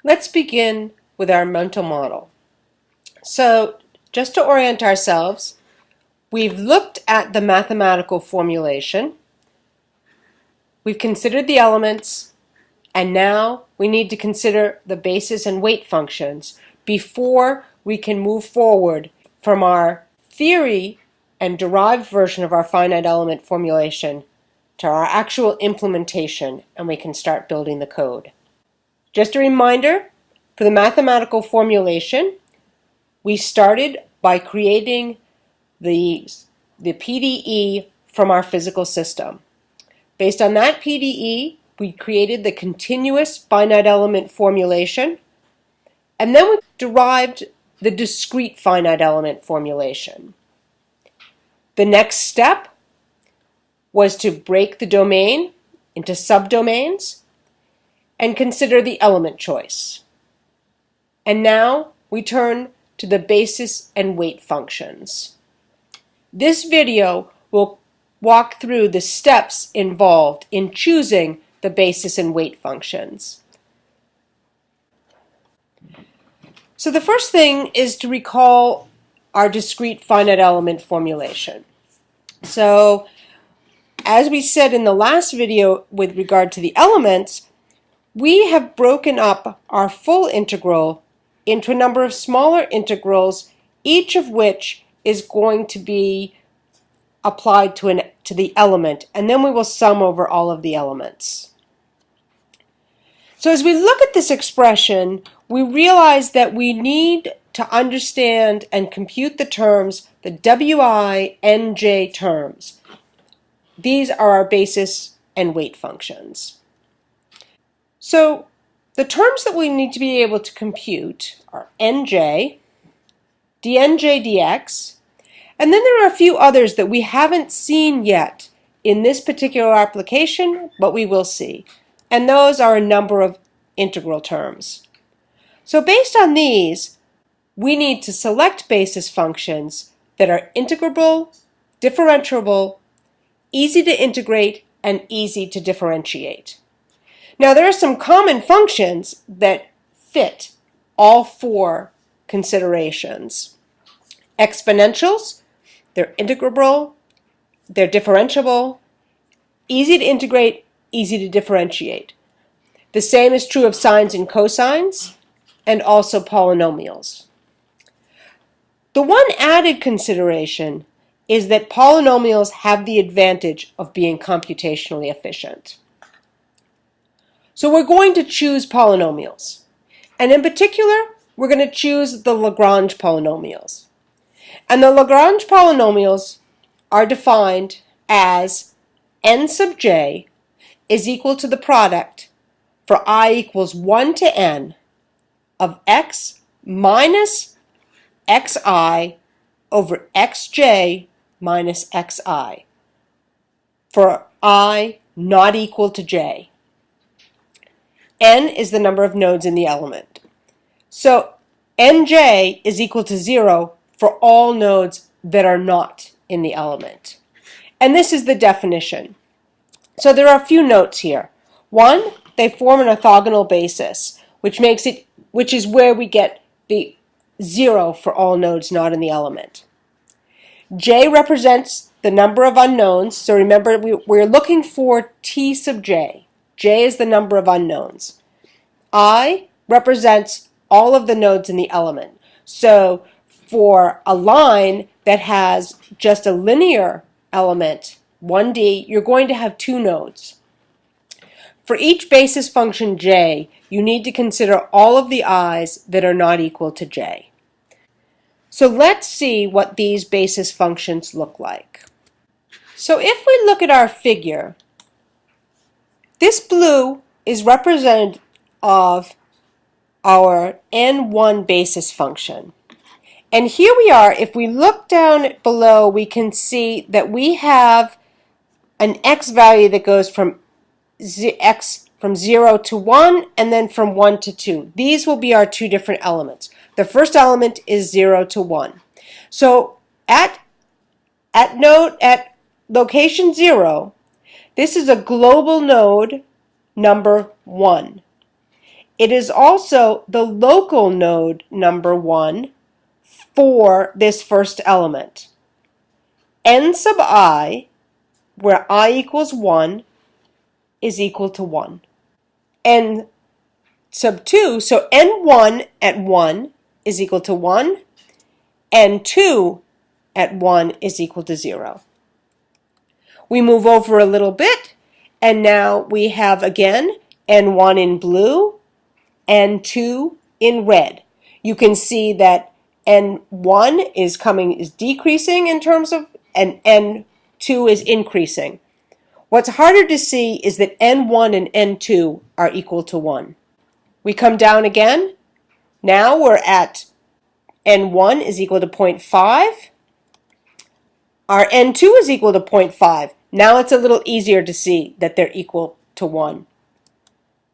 Let's begin with our mental model. So, just to orient ourselves, we've looked at the mathematical formulation, we've considered the elements, and now we need to consider the basis and weight functions before we can move forward from our theory and derived version of our finite element formulation to our actual implementation, and we can start building the code. Just a reminder, for the mathematical formulation, we started by creating the PDE from our physical system. Based on that PDE, we created the continuous finite element formulation, and then we derived the discrete finite element formulation. The next step was to break the domain into subdomains and consider the element choice. And now we turn to the basis and weight functions. This video will walk through the steps involved in choosing the basis and weight functions. So the first thing is to recall our discrete finite element formulation. So as we said in the last video with regard to the elements, we have broken up our full integral into a number of smaller integrals, each of which is going to be applied to the element, and then we will sum over all of the elements. So as we look at this expression, we realize that we need to understand and compute the terms, the Wi, Nj terms. These are our basis and weight functions. So the terms that we need to be able to compute are Nj, dnj dx, and then there are a few others that we haven't seen yet in this particular application, but we will see. And those are a number of integral terms. So based on these, we need to select basis functions that are integrable, differentiable, easy to integrate, and easy to differentiate. Now there are some common functions that fit all four considerations. Exponentials, they're integrable, they're differentiable, easy to integrate, easy to differentiate. The same is true of sines and cosines, and also polynomials. The one added consideration is that polynomials have the advantage of being computationally efficient. So we're going to choose polynomials, and in particular, we're going to choose the Lagrange polynomials. And the Lagrange polynomials are defined as n sub j is equal to the product for I equals 1 to n of x minus xi over xj minus xi for I not equal to j. N is the number of nodes in the element. So nj is equal to 0 for all nodes that are not in the element. And this is the definition. So there are a few notes here. One, they form an orthogonal basis, which is where we get the 0 for all nodes not in the element. J represents the number of unknowns. So remember, we're looking for T sub j. J is the number of unknowns. I represents all of the nodes in the element. So for a line that has just a linear element, 1D, you're going to have two nodes. For each basis function j, you need to consider all of the i's that are not equal to j. So let's see what these basis functions look like. So if we look at our figure, this blue is representative of our n1 basis function. And here we are, if we look down below, we can see that we have an x value that goes from x from 0 to 1 and then from 1 to 2. These will be our two different elements. The first element is 0 to 1. So at location 0, this is a global node number 1. it is also the local node number 1 for this first element. N sub I, where I equals 1, is equal to 1. N sub 2, so N1 at 1 is equal to 1, N2 at 1 is equal to 0. We move over a little bit, and now we have again N1 in blue, N2 in red. You can see that N1 is decreasing in terms of, and N2 is increasing. What's harder to see is that N1 and N2 are equal to 1. We come down again. Now we're at N1 is equal to 0.5. Our N2 is equal to 0.5. Now it's a little easier to see that they're equal to 1.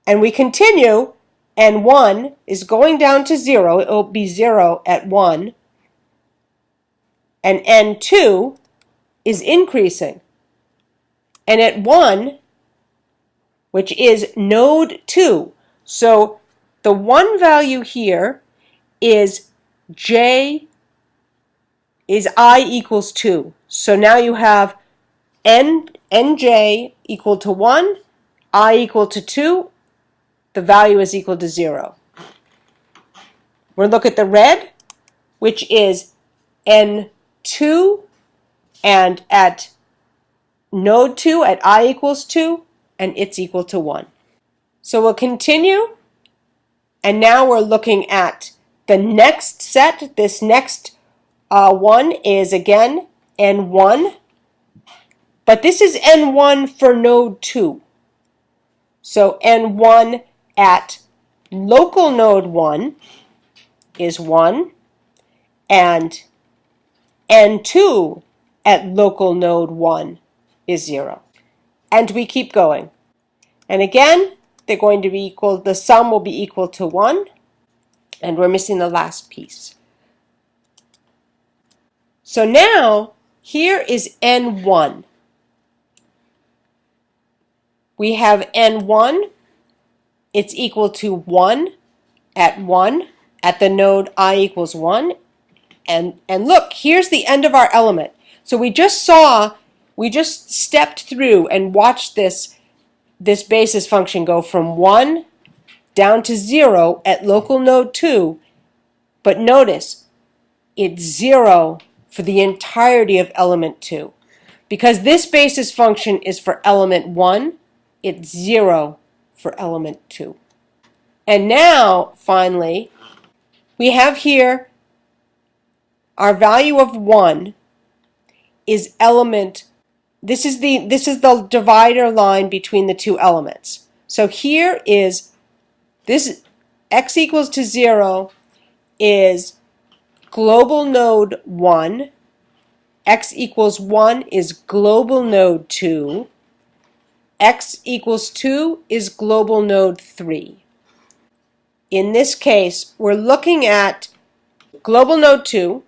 And we continue. N1 is going down to 0. It will be 0 at 1. And N2 is increasing. And at 1, which is node 2, so the 1 value here is j is I equals 2. So now you have nj equal to 1, I equal to 2, the value is equal to 0. We'll look at the red, which is n2, and at node 2 at I equals 2, and it's equal to 1. So we'll continue, and now we're looking at the next set. This next one is again N1, but this is N1 for node 2. So N1 at local node 1 is 1, and N2 at local node 1 is 0. And we keep going. And again, they're going to be equal, the sum will be equal to 1, and we're missing the last piece. So now, here is N1. We have N1, it's equal to 1 at the node I equals 1. And look, here's the end of our element. So we just stepped through and watched this basis function go from 1 down to 0 at local node 2. But notice, it's 0 for the entirety of element 2. Because this basis function is for element 1, it's 0 for element 2. And now, finally, we have here our value of 1 is element, this is the divider line between the two elements. So here is this x equals to 0 is global node 1, x equals 1 is global node 2, x equals 2 is global node 3. In this case, we're looking at global node 2.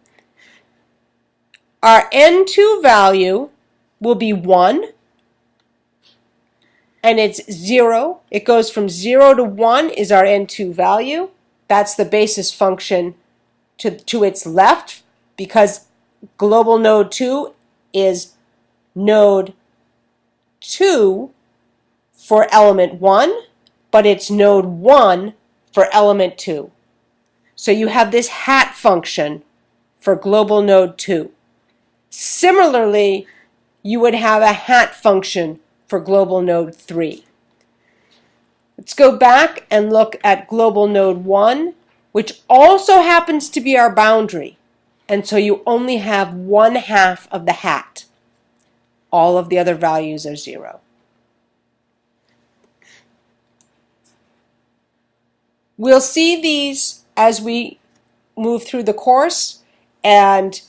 Our N2 value will be 1, and it's 0. It goes from 0 to 1 is our N2 value. That's the basis function to its left, because global node 2 is node 2 for element 1, but it's node 1 for element 2. So you have this hat function for global node 2. Similarly, you would have a hat function for global node 3. Let's go back and look at global node 1, which also happens to be our boundary. And so you only have 1/2 of the hat. All of the other values are 0. We'll see these as we move through the course, and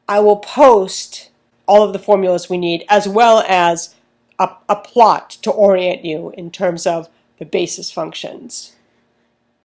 I will post all of the formulas we need, as well as a plot to orient you in terms of the basis functions.